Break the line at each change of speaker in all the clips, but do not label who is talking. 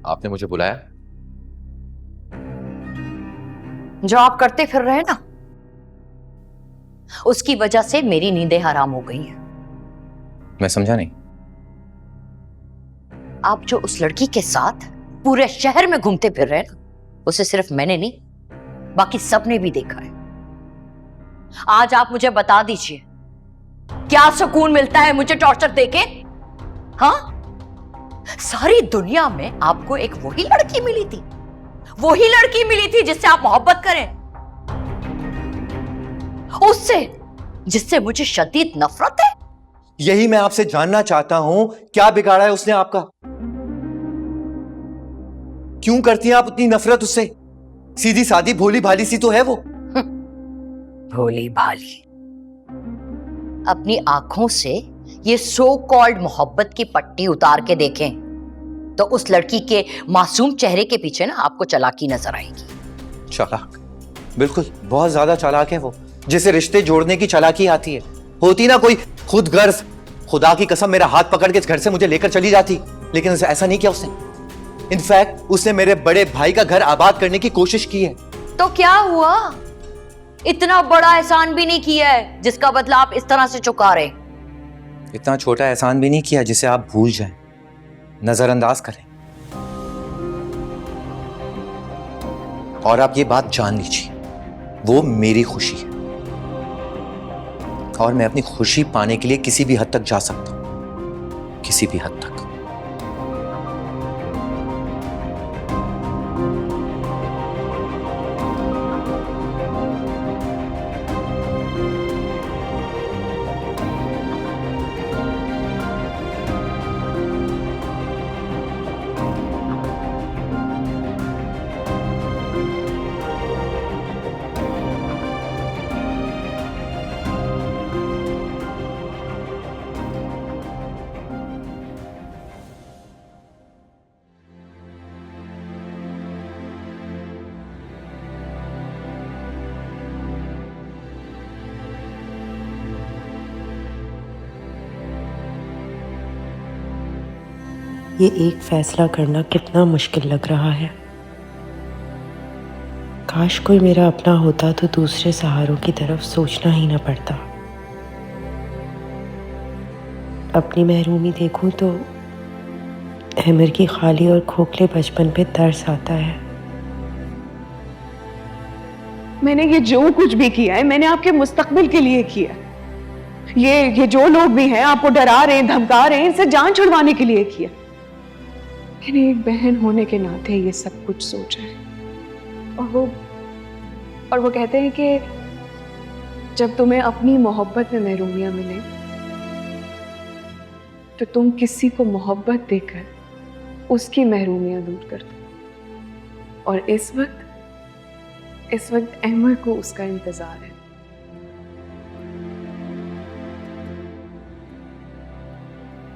आपने मुझे बुलाया?
जो आप करते फिर रहे ना, उसकी वजह से मेरी नींदें हराम हो गई हैं।
मैं समझा नहीं।
आप जो उस लड़की के साथ पूरे शहर में घूमते फिर रहे हैं ना, उसे सिर्फ मैंने नहीं, बाकी सबने भी देखा है। आज आप मुझे बता दीजिए, क्या सुकून मिलता है मुझे टॉर्चर देके? हाँ, सारी दुनिया में आपको एक वही लड़की मिली थी, वही लड़की मिली थी जिससे आप मोहब्बत करें, उससे जिससे मुझे शदीद नफरत है।
यही मैं आपसे जानना चाहता हूं, क्या बिगाड़ा है उसने आपका? क्यों करती हैं आप उतनी नफरत उससे? सीधी सादी भोली भाली सी तो है वो।
भोली भाली? अपनी आंखों से ये सो कॉल्ड मोहब्बत की पट्टी उतार के देखें तो उस लड़की के मासूम चेहरे के पीछे ना आपको चालाकी नजर आएगी।
चालाक? बिल्कुल, बहुत ज्यादा चालाक है वो। जिसे रिश्ते जोड़ने की चालाकी आती है, होती ना कोई खुद गर्ज। खुदा की कसम, मेरा हाथ पकड़ के इस घर से मुझे लेकर चली जाती, लेकिन उसे ऐसा नहीं किया उसने। इनफैक्ट उसने मेरे बड़े भाई का घर आबाद करने की कोशिश की है।
तो क्या हुआ? इतना बड़ा एहसान भी नहीं किया है जिसका बदला आप इस तरह से चुका रहे।
इतना छोटा एहसान भी नहीं किया जिसे आप भूल जाएं, नजरअंदाज करें। और आप ये बात जान लीजिए, वो मेरी खुशी है और मैं अपनी खुशी पाने के लिए किसी भी हद तक जा सकता हूं, किसी भी हद तक।
ये एक फैसला करना कितना मुश्किल लग रहा है। काश कोई मेरा अपना होता तो दूसरे सहारों की तरफ सोचना ही ना पड़ता। अपनी महरूमी देखूं तो अहमर की खाली और खोखले बचपन पे तरस आता है।
मैंने ये जो कुछ भी किया है, मैंने आपके मुस्तकबिल के लिए किया। ये जो लोग भी हैं आपको डरा रहे हैं, धमका रहे हैं, इनसे जान छुड़वाने के लिए किया। मैंने एक बहन होने के नाते ये सब कुछ सोचा है। और वो कहते हैं कि जब तुम्हें अपनी मोहब्बत में महरूमियां मिले तो तुम किसी को मोहब्बत देकर उसकी महरूमियां दूर कर दो। और इस वक्त अहमर को उसका इंतजार है।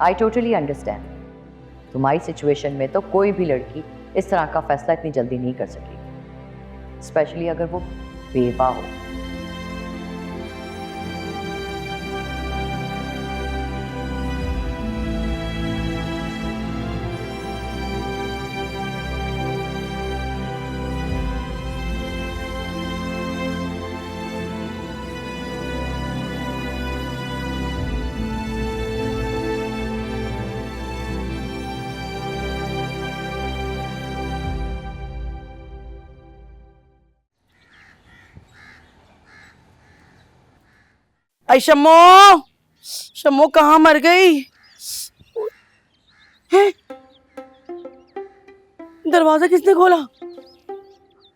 I totally understand. तुम्हारी सिचुएशन में तो कोई भी लड़की इस तरह का फैसला इतनी जल्दी नहीं कर सकेगी, स्पेशली अगर वो बेवा हो।
आई शम्मो, शम्मो कहाँ मर गई है? दरवाजा किसने खोला?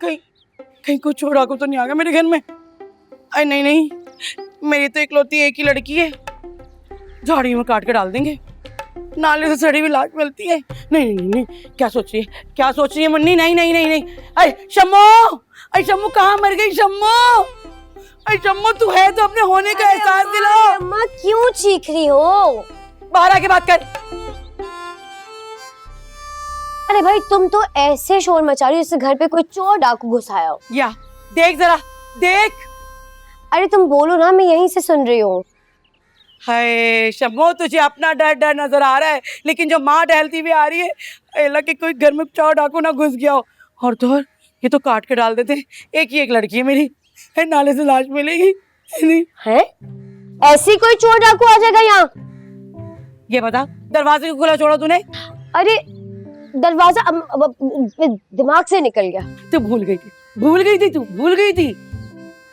कहीं कुछ छोड़ा को तो नहीं आ गया मेरे घर में? अरे नहीं नहीं, मेरी तो इकलौती एक ही लड़की है, झाड़ी में काट के डाल देंगे। नाले से सड़ी हुई लाश मिलती है। नहीं नहीं नहीं, क्या सोच रही है मन्नी? नहीं नहीं नहीं नहीं। अरे शम्मो कहाँ मर गई? शम्मो तू है तो अपने होने का एहसास दिलाओ।
अम्मा क्यों चीख रही हो?
बाहर आके बात कर।
अरे भाई तुम तो ऐसे शोर मचा रही हो जैसे घर पे कोई चोर डाकू घुस आया हो।
या देख जरा देख।
अरे तुम बोलो ना, मैं यहीं से सुन रही हूँ।
हाय शम्मो, तुझे अपना डर डर नजर आ रहा है, लेकिन जो माँ टहलती हुई आ रही है, अल्लाह कि कोई घर में चोर डाकू ना घुस गया हो। और तो और ये तो काट के डाल देते। एक ही एक लड़की है मेरी, है, नाले से लाश मिलेगी नहीं।
है ऐसी कोई चोर डाकू आ जाएगा यहाँ?
ये बता, दरवाजे को खुला छोड़ा तूने?
अरे दरवाजा दिमाग से निकल गया।
तू भूल गई थी, तू भूल गई थी।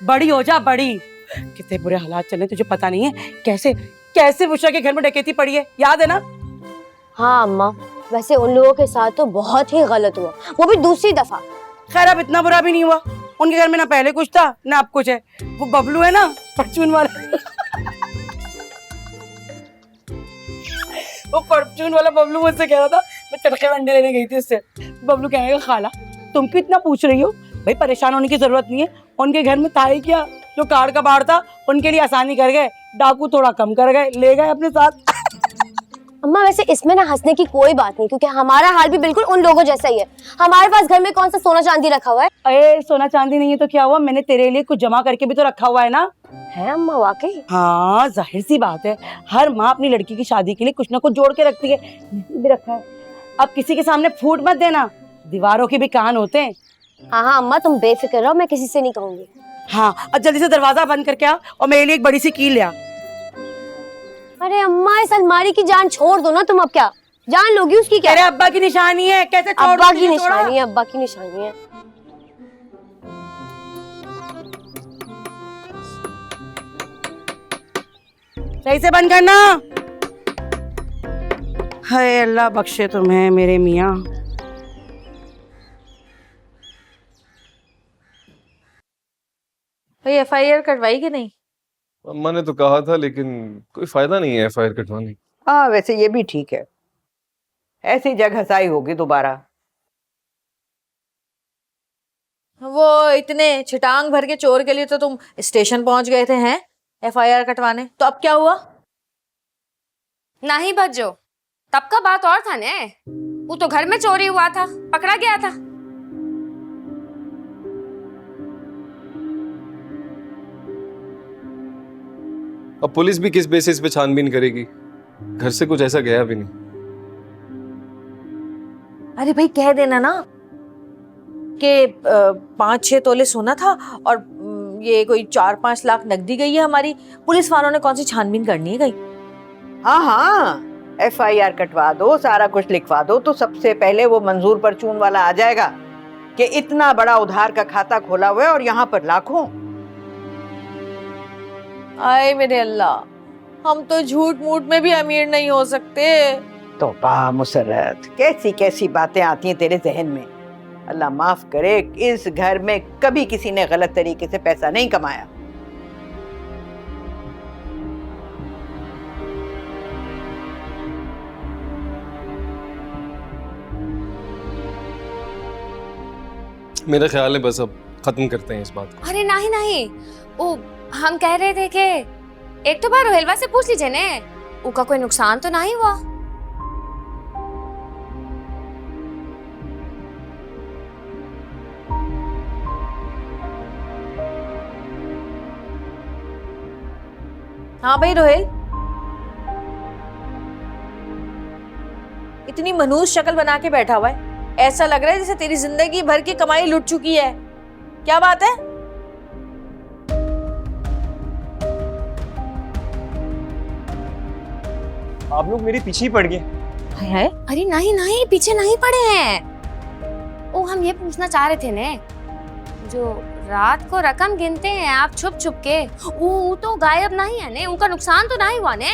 बड़ी हो जा, बड़ी। कितने बुरे हालात चले तुझे पता नहीं है। कैसे कैसे बुशरा के घर में डकैती पड़ी है, याद है ना?
हाँ अम्मा, वैसे उन लोगों के साथ तो बहुत ही गलत हुआ, वो भी दूसरी दफा।
खैर अब इतना बुरा भी नहीं हुआ। उनके घर में ना पहले कुछ था ना अब कुछ है। वो बबलू है ना, परचून वाला वो परचून वाला बबलू मुझसे कह रहा था, मैं तड़के में अंडे लेने गई थी उससे। बबलू कहने लगा, खाला तुम क्यों इतना पूछ रही हो? भाई परेशान होने की जरूरत नहीं है। उनके घर में था ही क्या, जो कार का बाढ़ था उनके लिए आसानी कर गए, डाकू थोड़ा कम कर गए, ले गए अपने साथ।
अम्मा वैसे इसमें ना हंसने की कोई बात नहीं, क्योंकि हमारा हाल भी बिल्कुल उन लोगों जैसा ही है। हमारे पास घर में कौन सा सोना चांदी रखा हुआ है?
अरे सोना चांदी नहीं है तो क्या हुआ, मैंने तेरे लिए कुछ जमा करके भी तो रखा हुआ है ना।
है अम्मा वाकई?
हाँ जाहिर सी बात है, हर माँ अपनी लड़की की शादी के लिए कुछ ना कुछ जोड़ के रखती है। मैंने भी रखा है। अब किसी के सामने फूट मत देना, दीवारों के भी कान होते हैं।
हाँ हाँ अम्मा तुम बेफिक्र रहो, मैं किसी से नहीं कहूंगी।
हाँ अब जल्दी से दरवाजा बंद करके आ और मेरे लिए एक बड़ी सी कील ले आ।
अरे अम्मा इस अलमारी की जान छोड़ दो ना, तुम अब क्या जान लोगी उसकी? क्या
तेरे अब्बा की निशानी है, कैसे छोड़
अब्बा
दूँ
की
तुझे छोड़ा?
निशानी है, अब्बा की निशानी है।
सही से बंद करना। हाय अल्लाह बख्शे तुम्हें मेरे मियाँ।
भाई FIR कटवाई कि नहीं?
अम्मा ने तो कहा था, लेकिन कोई फायदा नहीं है FIR कटवाने।
हाँ वैसे ये भी ठीक है, ऐसी जगह घसाई होगी दोबारा।
वो इतने छिटांग भर के चोर के लिए तो तुम स्टेशन पहुंच गए थे हैं FIR कटवाने, तो अब क्या हुआ?
नहीं बज्जो, तब का बात और था ने। वो तो घर में चोरी हुआ था, पकड़ा गया था।
अब पुलिस भी किस बेसिस पे छानबीन करेगी? घर से कुछ ऐसा गया भी नहीं।
अरे भाई कह देना ना कि 5-6 तोले सोना था और ये कोई 4-5 लाख नकदी गई है हमारी। पुलिस वालों ने कौन सी छानबीन करनी है? गई।
हाँ हाँ FIR कटवा दो, सारा कुछ लिखवा दो, तो सबसे पहले वो मंजूर परचून वाला आ जाएगा कि इतना बड़ा उधार का खाता खोला हुआ है और यहाँ पर लाखों।
आए मेरे अल्लाह, हम तो झूठ मूठ में भी अमीर नहीं हो सकते।
तौबा मुसर्रत, कैसी कैसी बातें आती हैं तेरे जहन में। अल्लाह माफ करे, इस घर में कभी किसी ने गलत तरीके से पैसा नहीं कमाया।
मेरा ख्याल है बस अब खत्म करते हैं इस बात को।
अरे नहीं नहीं, वो हम कह रहे थे कि एक तो बार रोहेलवा से पूछ लीजिए ने, उनका कोई नुकसान तो नहीं हुआ।
हाँ भाई रोहेल, इतनी मनहूस शक्ल बना के बैठा हुआ है, ऐसा लग रहा है जैसे तेरी जिंदगी भर की कमाई लुट चुकी है। क्या बात है?
आप लोग मेरे पीछे ही पड़ गए।
है?
अरे नहीं नहीं, पीछे नहीं पड़े हैं। ओ हम ये पूछना चाह रहे थे ने, जो रात को रकम गिनते हैं आप छुप छुप के, वो तो गायब नहीं है ने, उनका नुकसान तो नहीं हुआ ने?